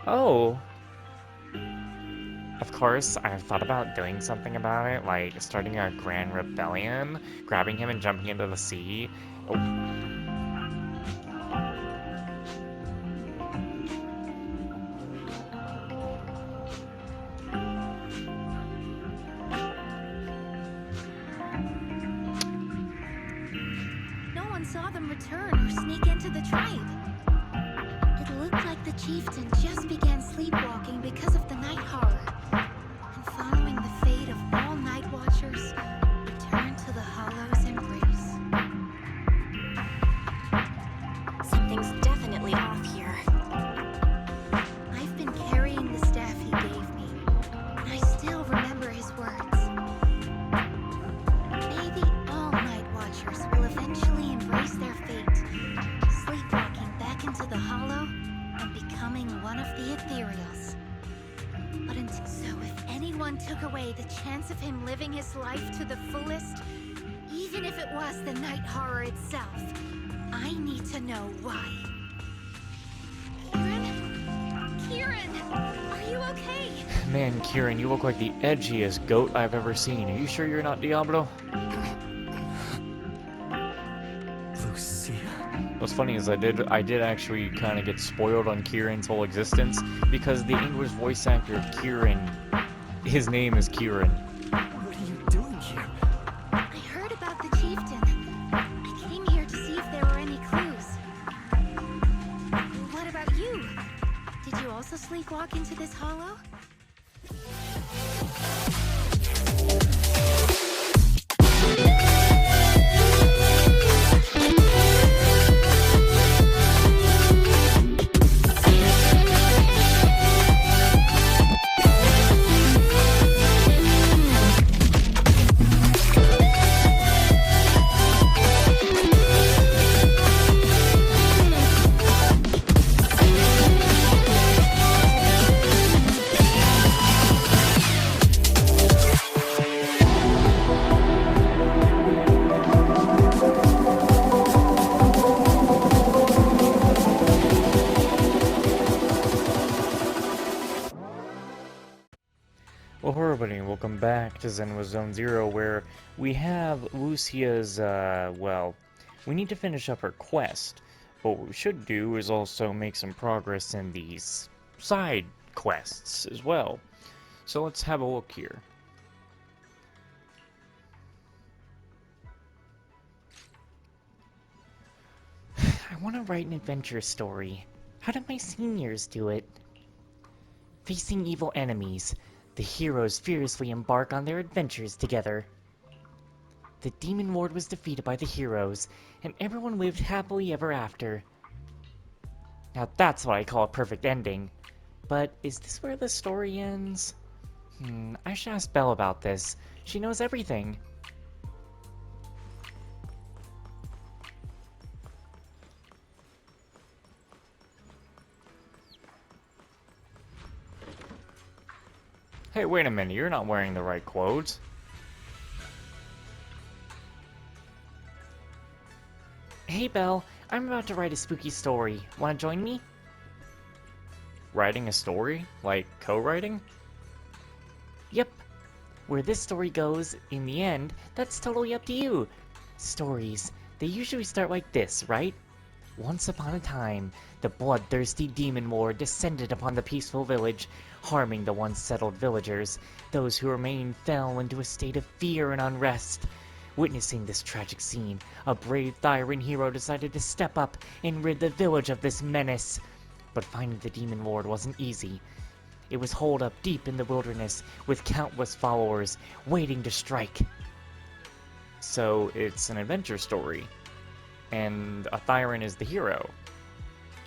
Oh, of course, I've thought about doing something about it, like starting a grand rebellion, grabbing him and jumping into the sea. Oh, No one saw them return or sneak into the trade. It looked like the chieftain just began sleepwalking because of the night horror. And following the fate of all night watchers, returned to the Hollow's embrace. Something's definitely off here. I've been carrying the staff he gave me, and I still remember his words. Maybe all night watchers will eventually embrace their fate, sleepwalking back into the Hollow and becoming one of the ethereals. But so if anyone took away the chance of him living his life to the fullest, even if it was the night horror itself, I need to know why. Kieran, are you okay? man, Kieran, you look like the edgiest goat I've ever seen. Are you sure you're not Diablo? Lucia? What's funny is I did actually kind of get spoiled on Kieran's whole existence because the English voice actor of Kieran, his name is Kieran. What are you doing here? I heard about the chieftain. I came here to see if there were any clues. What about you? Did you also sleepwalk into this hollow? Well, hello everybody, and welcome back to ZENLESS ZONE ZERO, where we have Lucia's, well, we need to finish up her quest, but what we should do is also make some progress in these side quests as well. So let's have a look here. I want to write an adventure story. How did my seniors do it? Facing evil enemies, the heroes fearlessly embark on their adventures together. The demon lord was defeated by the heroes, and everyone lived happily ever after. Now that's what I call a perfect ending. But is this where the story ends? I should ask Belle about this. She knows everything. Hey, wait a minute, you're not wearing the right clothes. Hey, Belle, I'm about to write a spooky story. Wanna join me? Writing a story? Like, co-writing? Yep. Where this story goes, in the end, that's totally up to you. Stories, they usually start like this, right? Once upon a time, the bloodthirsty demon lord descended upon the peaceful village, harming the once settled villagers. Those who remained fell into a state of fear and unrest. Witnessing this tragic scene, a brave Thyran hero decided to step up and rid the village of this menace. But finding the demon lord wasn't easy. It was holed up deep in the wilderness, with countless followers waiting to strike. So it's an adventure story. And a Thyran is the hero.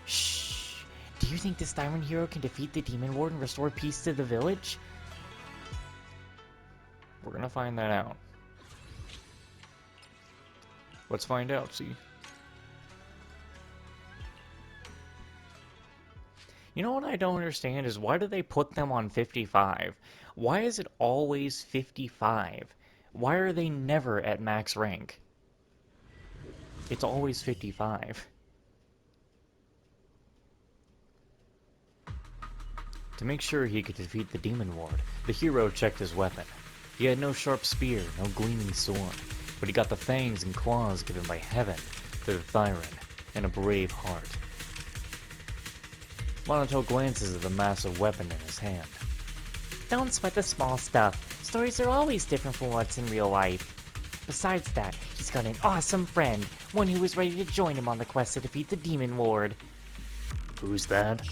Shh! Do you think this Thyran hero can defeat the demon lord and restore peace to the village? We're gonna find that out. Let's find out, see? You know what I don't understand is why do they put them on 55? Why is it always 55? Why are they never at max rank? It's always 55. To make sure he could defeat the Demon Lord, the hero checked his weapon. He had no sharp spear, no gleaming sword, but he got the fangs and claws given by heaven to the Thyron, and a brave heart. Monato glances at the massive weapon in his hand. Don't sweat the small stuff. Stories are always different from what's in real life. Besides that, he's got an awesome friend, one who is ready to join him on the quest to defeat the Demon Lord. Who's that?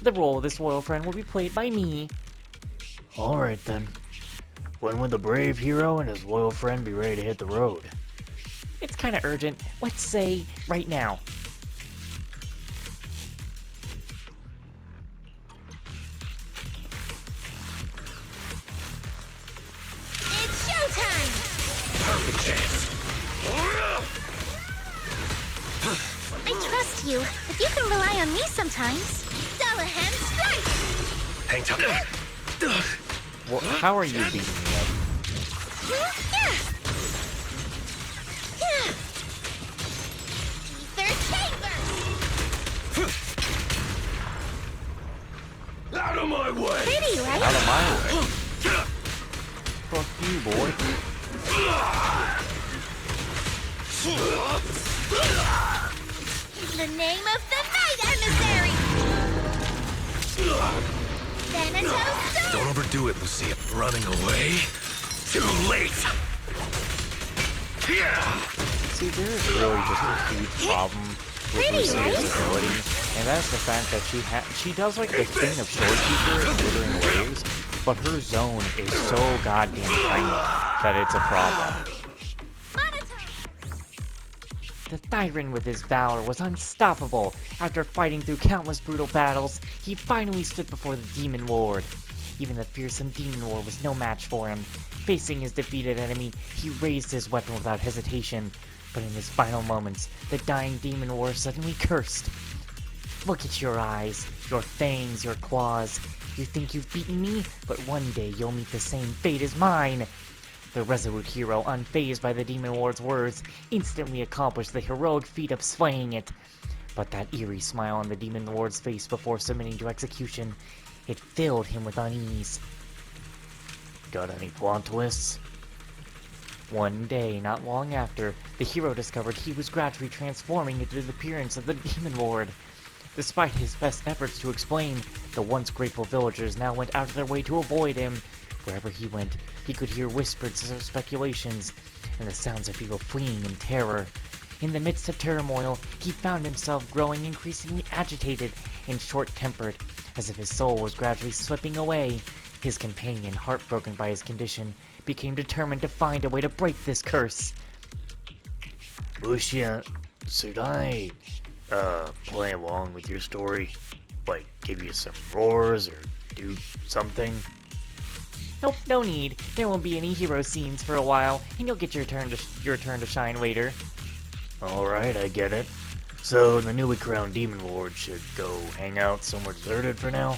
The role of this loyal friend will be played by me. Alright then. When would the brave hero and his loyal friend be ready to hit the road? It's kinda urgent. Let's say, right now. It's showtime! Perfect chance. I trust you, but you can rely on me sometimes. Dullahan strike! Hang tough. Well, how are you beating me up? Yeah. Ether chamber! Out of my way! Pretty, right? Out of my way. Fuck you, boy. The name of the night emissary! Thanatos Don't overdo it, Lucia. Running away? Too late! See, there is really just a huge problem with Pretty, Lucia's right? ability, and that's the fact that she does like the thing of Shorekeeper and Withering Waves, but her zone is so goddamn tiny that it's a problem. The Thyron with his valor was unstoppable. After fighting through countless brutal battles, he finally stood before the Demon Lord. Even the fearsome Demon Lord was no match for him. Facing his defeated enemy, he raised his weapon without hesitation. But in his final moments, the dying Demon Lord suddenly cursed. Look at your eyes, your fangs, your claws. You think you've beaten me, but one day you'll meet the same fate as mine. The resolute hero, unfazed by the Demon Lord's words, instantly accomplished the heroic feat of slaying it. But that eerie smile on the Demon Lord's face before submitting to execution, it filled him with unease. Got any plot twists? One day, not long after, the hero discovered he was gradually transforming into the appearance of the Demon Lord. Despite his best efforts to explain, the once grateful villagers now went out of their way to avoid him. Wherever he went, he could hear whispers of speculations, and the sounds of people fleeing in terror. In the midst of turmoil, he found himself growing increasingly agitated and short-tempered, as if his soul was gradually slipping away. His companion, heartbroken by his condition, became determined to find a way to break this curse. Lucia, should I, play along with your story? Like, give you some roars or do something? Nope, no need. There won't be any hero scenes for a while, and you'll get your turn to shine later. Alright, I get it. So, the newly crowned Demon Lord should go hang out somewhere deserted for now?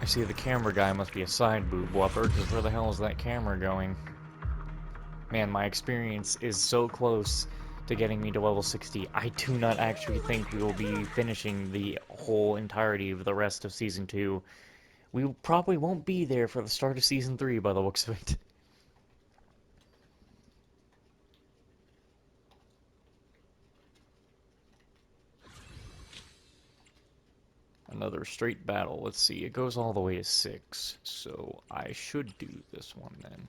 I see the camera guy must be a side boob whopper, because where the hell is that camera going? Man, my experience is so close to getting me to level 60. I do not actually think we will be finishing the whole entirety of the rest of Season 2. We probably won't be there for the start of Season 3 by the looks of it. Another straight battle. Let's see, it goes all the way to 6, so I should do this one then.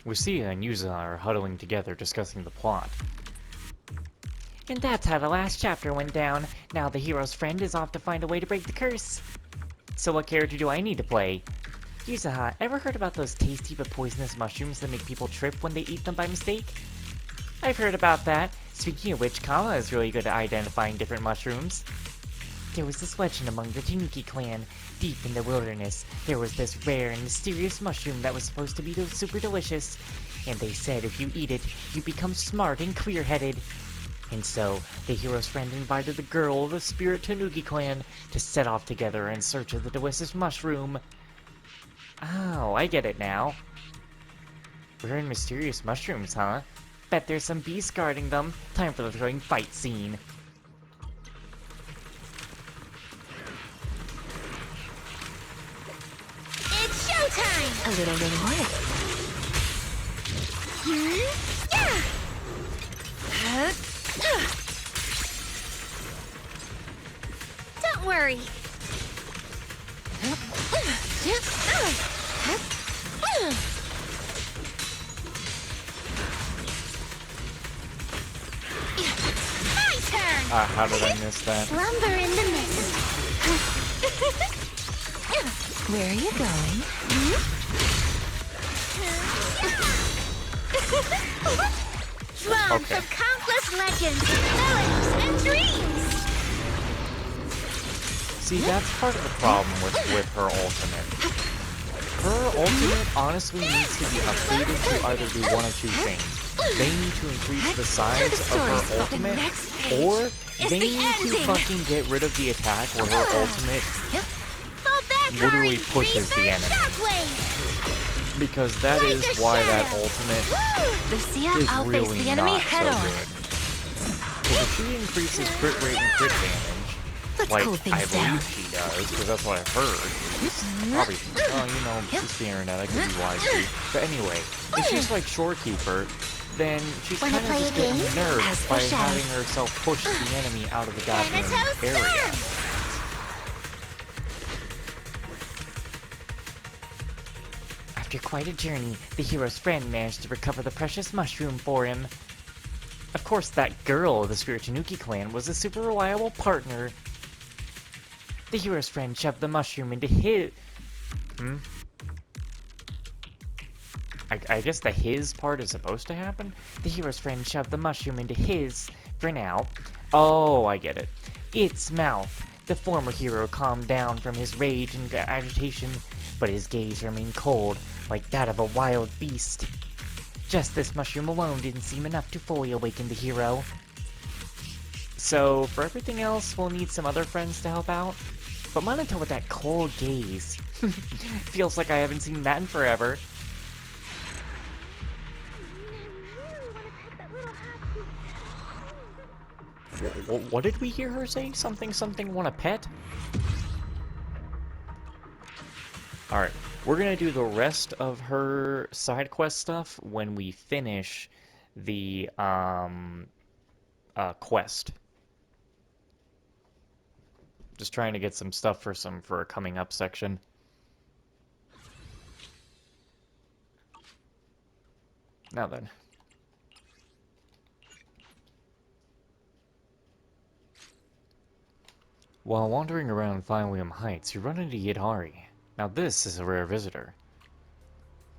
Lucia and Yuza are huddling together discussing the plot. And that's how the last chapter went down. Now the hero's friend is off to find a way to break the curse. So what character do I need to play? Yuzaha, ever heard about those tasty but poisonous mushrooms that make people trip when they eat them by mistake? I've heard about that. Speaking of which, Kama is really good at identifying different mushrooms. There was this legend among the Tanuki clan. Deep in the wilderness, there was this rare and mysterious mushroom that was supposed to be super delicious. And they said if you eat it, you become smart and clear-headed. And so, the hero's friend invited the girl of the spirit Tanuki clan to set off together in search of the delicious mushroom. Oh, I get it now. Rare and mysterious mushrooms, huh? Bet there's some beasts guarding them. Time for the thrilling fight scene. It's showtime! A little reward. Yeah! Don't worry. My turn! How did I miss that? Slumber in the mist. Where are you going? Drawn Okay. from countless legends, melodies, and dreams. See, that's part of the problem with her ultimate. Her ultimate honestly needs to be updated to either do one of two things. They need to increase the size of her ultimate, or they need to fucking get rid of the attack where her ultimate Fall back, literally hurry, pushes the reverse enemy. shockwave. Because that is Laser why that shadow. ultimate Lucia, is I'll face really the enemy not head so on. good. Because if she increases crit rate and crit damage, Let's like cool I things down. believe she does, because that's what I've heard. Probably, well, you know, it's the internet, I could be wise too. But anyway, if she's like Shorekeeper, then she's Wanna kind of play just a getting game? nerfed As by for Shy. having herself push the enemy out of the goddamn Thanatos area. Storm. After quite a journey, the hero's friend managed to recover the precious mushroom for him. Of course, that girl of the Spirit Tanuki clan was a super reliable partner. The hero's friend shoved the mushroom into his... I guess the his part is supposed to happen? The hero's friend shoved the mushroom into his, for now. Oh, I get it. Its mouth. The former hero calmed down from his rage and agitation, but his gaze remained cold, like that of a wild beast. Just this mushroom alone didn't seem enough to fully awaken the hero. So, for everything else, we'll need some other friends to help out. But Minato with that cold gaze. Feels like I haven't seen that in forever. What did we hear her say? Something, want a pet? Alright, we're gonna do the rest of her side quest stuff when we finish the, quest. Just trying to get some stuff for a coming up section. Now then. While wandering around Thylium Heights, you run into Yidhari. Now this is a rare visitor.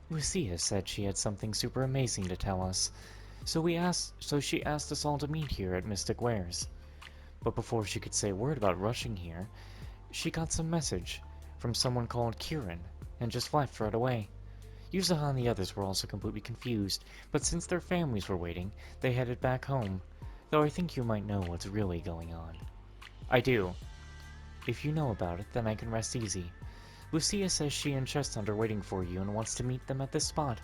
Lucia said she had something super amazing to tell us, so she asked us all to meet here at Mystic Wares. But before she could say a word about rushing here, she got some message from someone called Kieran, and just left right away. Yuzaha and the others were also completely confused, but since their families were waiting, they headed back home, though I think you might know what's really going on. I do. If you know about it, then I can rest easy. Lucia says she and Chestnut are waiting for you and wants to meet them at this spot.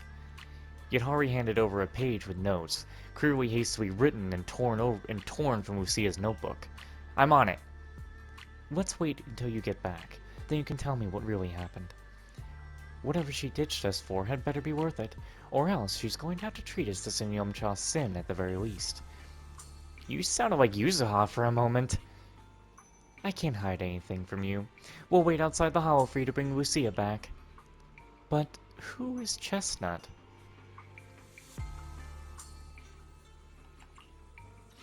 Yidhari handed over a page with notes, clearly hastily written and torn from Lucia's notebook. I'm on it. Let's wait until you get back, then you can tell me what really happened. Whatever she ditched us for had better be worth it, or else she's going to have to treat us to some Yumcha's sin at the very least. You sounded like Yuzaha for a moment. I can't hide anything from you. We'll wait outside the hollow for you to bring Lucia back. But who is Chestnut?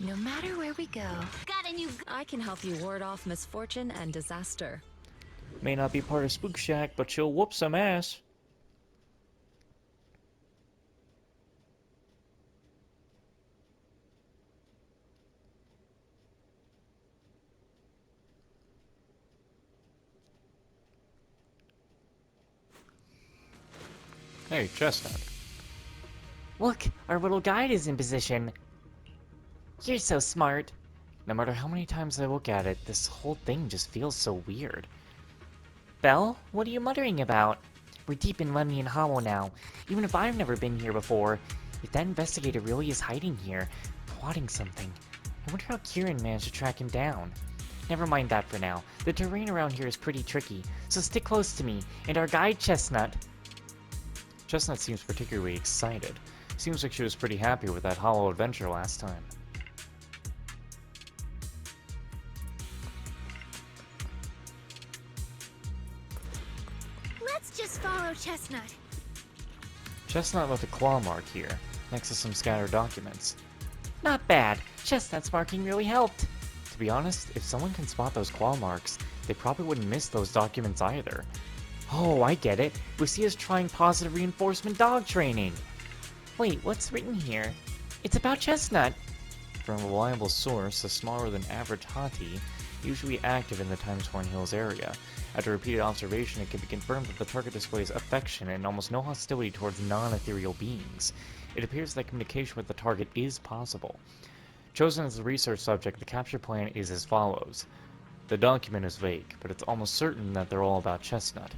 No matter where we go, Got a new I can help you ward off misfortune and disaster. May not be part of Spook Shack, but she'll whoop some ass. Hey, Chestnut. Look, our little guide is in position. You're so smart. No matter how many times I look at it, this whole thing just feels so weird. Belle, what are you muttering about? We're deep in Lemnian Hollow now. Even if I've never been here before, if that investigator really is hiding here, plotting something, I wonder how Kieran managed to track him down. Never mind that for now. The terrain around here is pretty tricky, so stick close to me, and our guide Chestnut. Chestnut seems particularly excited. Seems like she was pretty happy with that hollow adventure last time. Let's just follow Chestnut. Chestnut left a claw mark here, next to some scattered documents. Not bad. Chestnut's marking really helped. To be honest, if someone can spot those claw marks, they probably wouldn't miss those documents either. Oh, I get it. Lucia's trying positive reinforcement dog training. Wait, what's written here? It's about Chestnut. From a reliable source, a smaller than average hati, usually active in the Timesworn Hills area. After repeated observation, it can be confirmed that the target displays affection and almost no hostility towards non-ethereal beings. It appears that communication with the target is possible. Chosen as the research subject, the capture plan is as follows. The document is vague, but it's almost certain that they're all about Chestnut.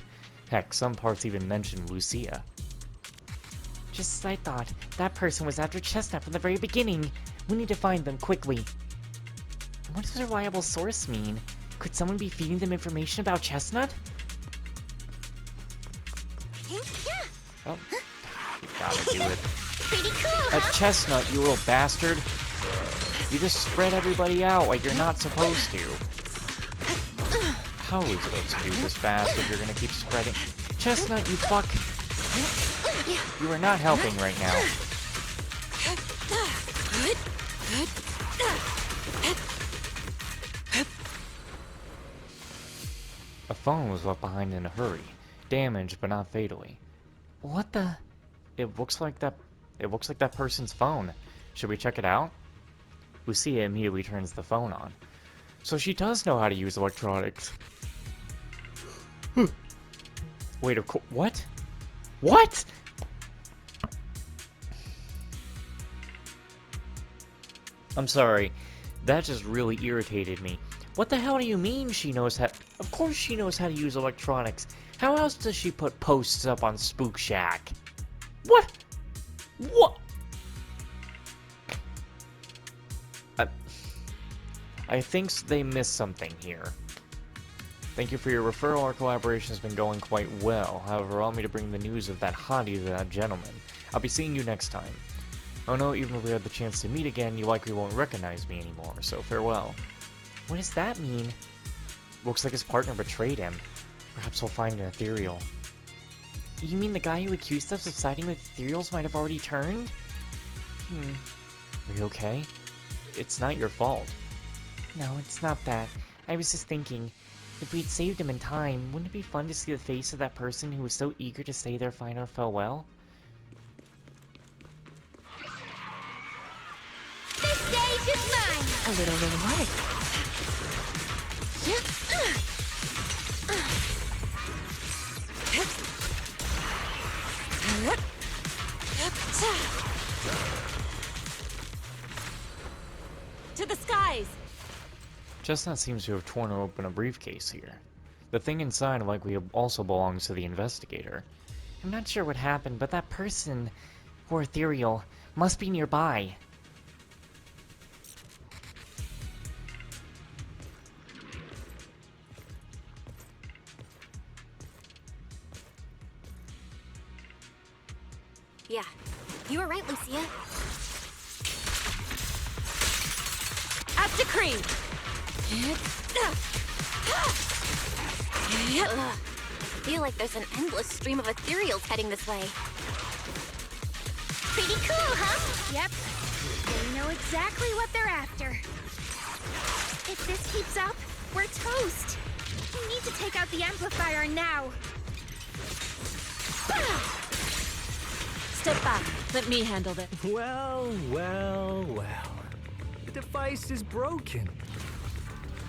Heck, some parts even mention Lucia. Just as I thought, that person was after Chestnut from the very beginning. We need to find them quickly. What does a reliable source mean? Could someone be feeding them information about Chestnut? Oh, you gotta do it. Pretty cool, A huh? Chestnut, you little bastard! You just spread everybody out like you're not supposed to. How are we supposed to do this fast if you're gonna keep spreading? Chestnut, you fuck! You are not helping right now. A phone was left behind in a hurry. Damaged, but not fatally. What the? It looks like that person's phone. Should we check it out? Lucia immediately turns the phone on. So she does know how to use electronics. Wait, of course. What? What? I'm sorry. That just really irritated me. What the hell do you mean she knows how? Of course she knows how to use electronics. How else does she put posts up on Spook Shack? What? What? I think they missed something here. Thank you for your referral. Our collaboration has been going quite well. However, allow me to bring the news of that hottie to that gentleman. I'll be seeing you next time. Oh no, even if we had the chance to meet again, you likely won't recognize me anymore, so farewell. What does that mean? Looks like his partner betrayed him. Perhaps he'll find an ethereal. You mean the guy who accused us of siding with ethereals might have already turned? Are you okay? It's not your fault. No, it's not that. I was just thinking, if we'd saved him in time, wouldn't it be fun to see the face of that person who was so eager to say their final farewell? This stage is mine! A little reward. To the skies! Chestnut seems to have torn open a briefcase here. The thing inside likely also belongs to the investigator. I'm not sure what happened, but that person, or ethereal, must be nearby. Yeah, you were right, Lucia. As decreed! I feel like there's an endless stream of ethereals heading this way. Pretty cool, huh? Yep. They know exactly what they're after. If this keeps up, we're toast. We need to take out the amplifier now. Step back. Let me handle this. Well. The device is broken.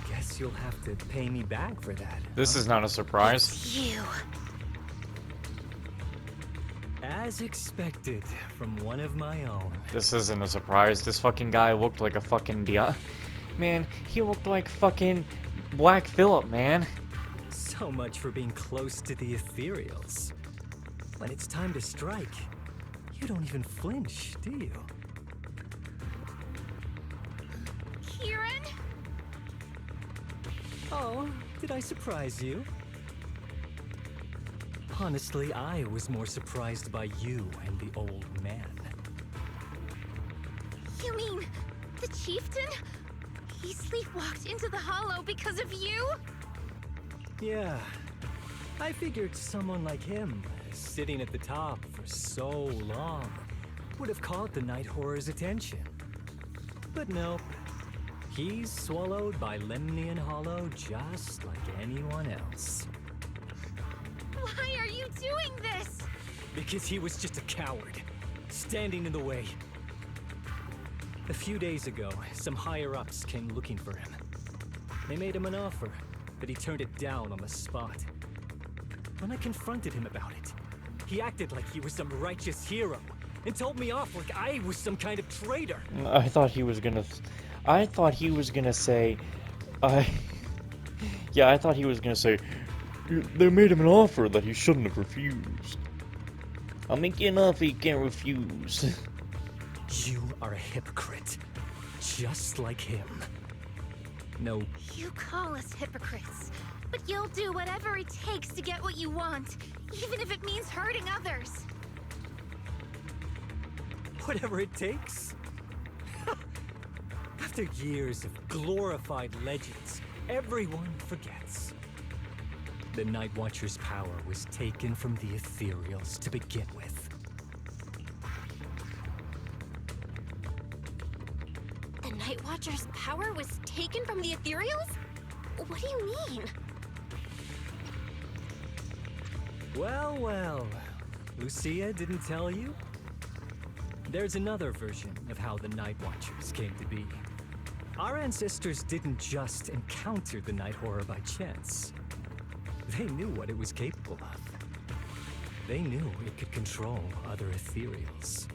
Guess you'll have to pay me back for that. This is not a surprise. You. As expected from one of my own. This isn't a surprise. This fucking guy looked like a fucking Man, he looked like fucking Black Phillip, man. So much for being close to the ethereals. When it's time to strike, you don't even flinch, do you? Kieran? Oh, did I surprise you? Honestly, I was more surprised by you and the old man. You mean the chieftain? He sleepwalked into the hollow because of you? Yeah, I figured someone like him, sitting at the top for so long, would have caught the Night Horror's attention. But nope, he's swallowed by Lemnian Hollow just like anyone else. Why are you doing this? Because he was just a coward, standing in the way. A few days ago, some higher-ups came looking for him. They made him an offer, but he turned it down on the spot. When I confronted him about it, he acted like he was some righteous hero and told me off like I was some kind of traitor. I thought he was gonna say, yeah, I thought he was gonna say, they made him an offer that he shouldn't have refused. I'll make you an offer you can't refuse. You are a hypocrite, just like him. No, You call us hypocrites, but you'll do whatever it takes to get what you want, even if it means hurting others. whatever it takes. After years of glorified legends, everyone forgets. The Night Watcher's power was taken from the ethereals to begin with. The Night Watcher's power was taken from the ethereals? What do you mean? Well, well, Lucia didn't tell you? There's another version of how the Night Watchers came to be. Our ancestors didn't just encounter the Night Horror by chance. They knew what it was capable of. They knew it could control other ethereals.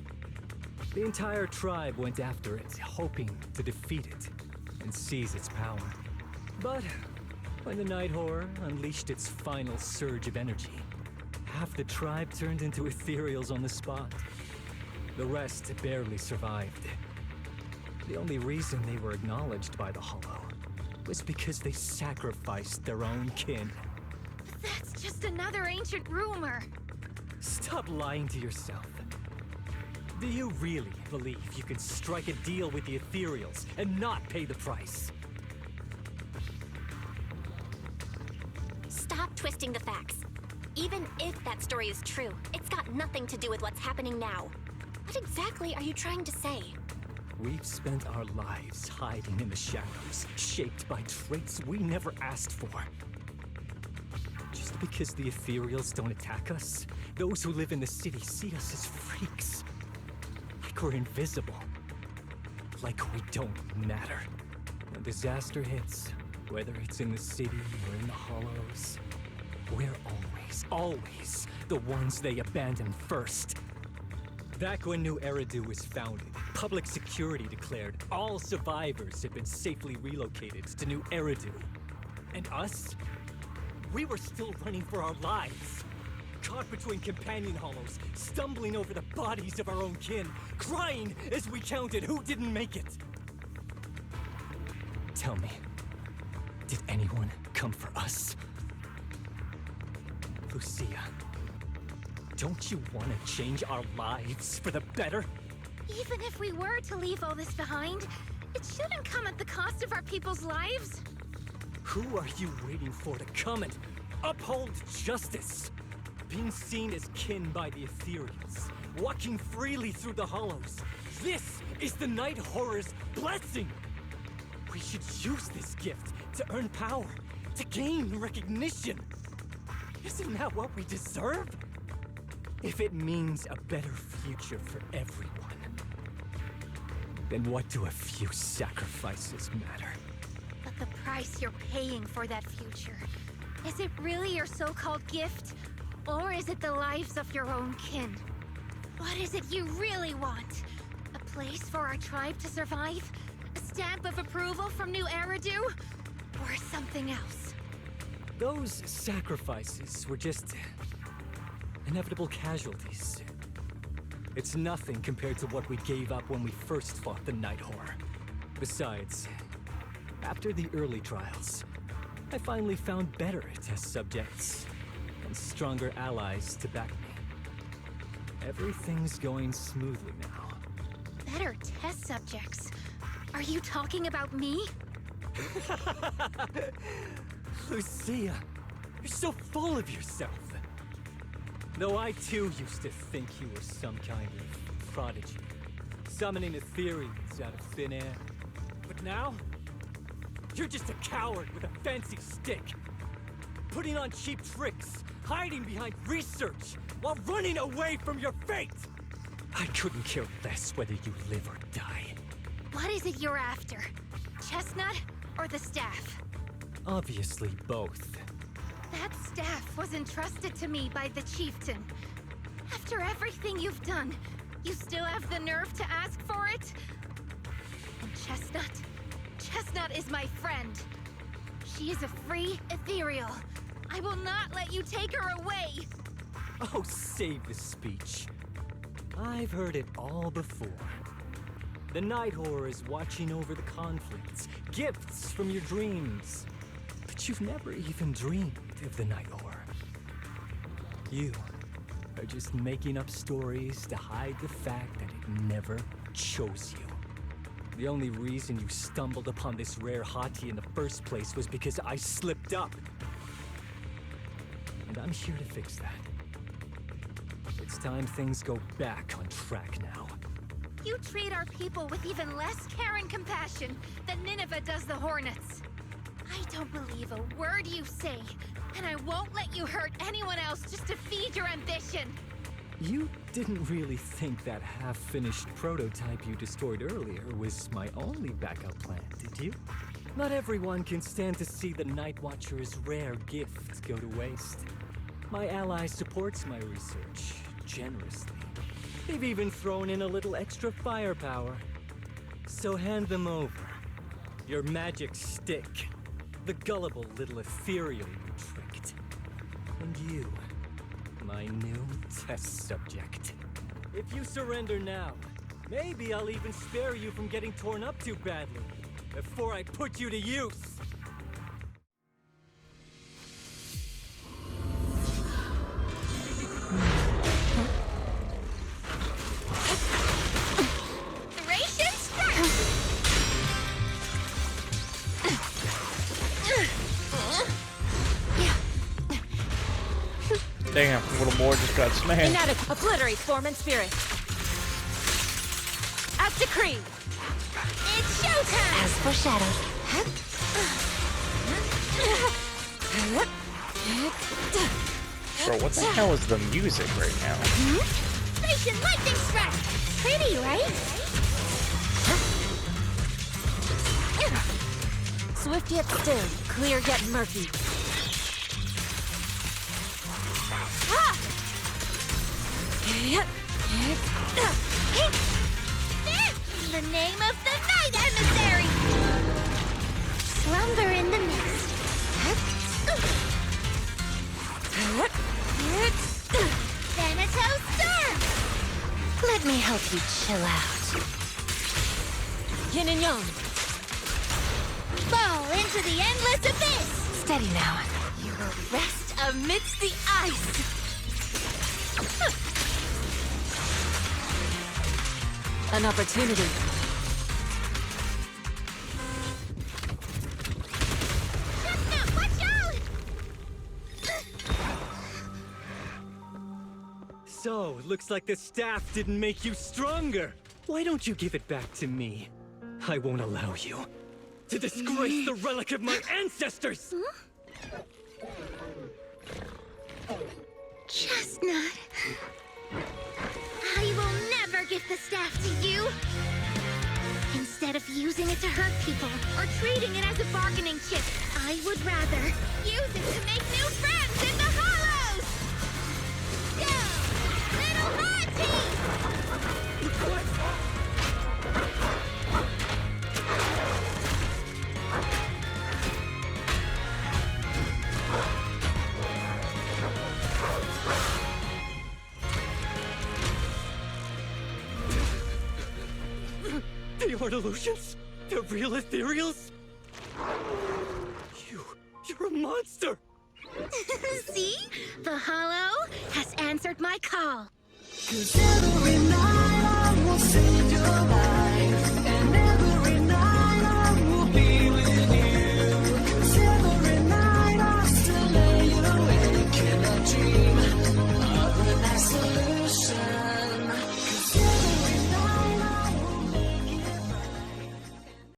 The entire tribe went after it, hoping to defeat it and seize its power. But when the Night Horror unleashed its final surge of energy, half the tribe turned into ethereals on the spot. The rest barely survived. The only reason they were acknowledged by the Hollow was because they sacrificed their own kin. That's just another ancient rumor. Stop lying to yourself. Do you really believe you can strike a deal with the ethereals and not pay the price? Stop twisting the facts. Even if that story is true, it's got nothing to do with what's happening now. What exactly are you trying to say? We've spent our lives hiding in the shadows, shaped by traits we never asked for. Just because the ethereals don't attack us, those who live in the city see us as freaks. Like we're invisible. Like we don't matter. When disaster hits, whether it's in the city or in the hollows, we're always the ones they abandon first. Back when New Eridu was founded, public security declared all survivors had been safely relocated to New Eridu. And us? We were still running for our lives. Caught between companion hollows, stumbling over the bodies of our own kin, crying as we counted who didn't make it. Tell me, did anyone come for us? Lucia, don't you want to change our lives for the better? Even if we were to leave all this behind, it shouldn't come at the cost of our people's lives. Who are you waiting for to come and uphold justice? Being seen as kin by the ethereals, walking freely through the hollows. This is the Night Horror's blessing! We should use this gift to earn power, to gain recognition. Isn't that what we deserve? If it means a better future for everyone, then what do a few sacrifices matter? But the price you're paying for that future, is it really your so-called gift? Or is it the lives of your own kin? What is it you really want? A place for our tribe to survive? A stamp of approval from New Eridu? Or something else? Those sacrifices were just inevitable casualties. It's nothing compared to what we gave up when we first fought the Night Horror. Besides, after the early trials, I finally found better test subjects and stronger allies to back me. Everything's going smoothly now. Better test subjects? Are you talking about me? Lucia, you're so full of yourself. Though I too used to think you were some kind of prodigy, summoning Ethereals out of thin air. But now, you're just a coward with a fancy stick, putting on cheap tricks, hiding behind research, while running away from your fate! I couldn't care less whether you live or die. What is it you're after? Chestnut or the staff? Obviously both. That staff was entrusted to me by the chieftain. After everything you've done, you still have the nerve to ask for it? And Chestnut? Chestnut is my friend. She is a free ethereal. I will not let you take her away! Oh, save the speech. I've heard it all before. The Night Horror is watching over the conflicts, gifts from your dreams. But you've never even dreamed of the Night Horror. You are just making up stories to hide the fact that it never chose you. The only reason you stumbled upon this rare hottie in the first place was because I slipped up. And I'm here to fix that. It's time things go back on track now. You treat our people with even less care and compassion than Nineveh does the Hornets. I don't believe a word you say, and I won't let you hurt anyone else just to feed your ambition. You didn't really think that half-finished prototype you destroyed earlier was my only backup plan, did you? Not everyone can stand to see the Night Watcher's rare gift go to waste. My ally supports my research generously. They've even thrown in a little extra firepower. So hand them over. Your magic stick. The gullible little ethereal you tricked. And you, my new test subject. If you surrender now, maybe I'll even spare you from getting torn up too badly before I put you to use. Damn, a little more just got smashed. Inadequate. Obliterate form and spirit. As decreed. It's showtime! As foreshadowed. Bro, what the hell is the music right now? Station lightning strike! Pretty, right? Swift yet still. Clear yet murky. The name of the night emissary! Slumber in the mist. Thanatos Storm! Let me help you chill out. Yin and yang. Fall into the endless abyss! Steady now. You will rest amidst the ice. An opportunity. Chestnut, watch out! So, looks like the staff didn't make you stronger. Why don't you give it back to me? I won't allow you to disgrace the relic of my ancestors! Chestnut. I will never give the staff to you. Instead of using it to hurt people or treating it as a bargaining chip, I would rather use it to make new friends in the hollows! Go, little Monty! They are illusions? They're real ethereals? You're a monster! See? The Hollow has answered my call. 'Cause every night I will sing.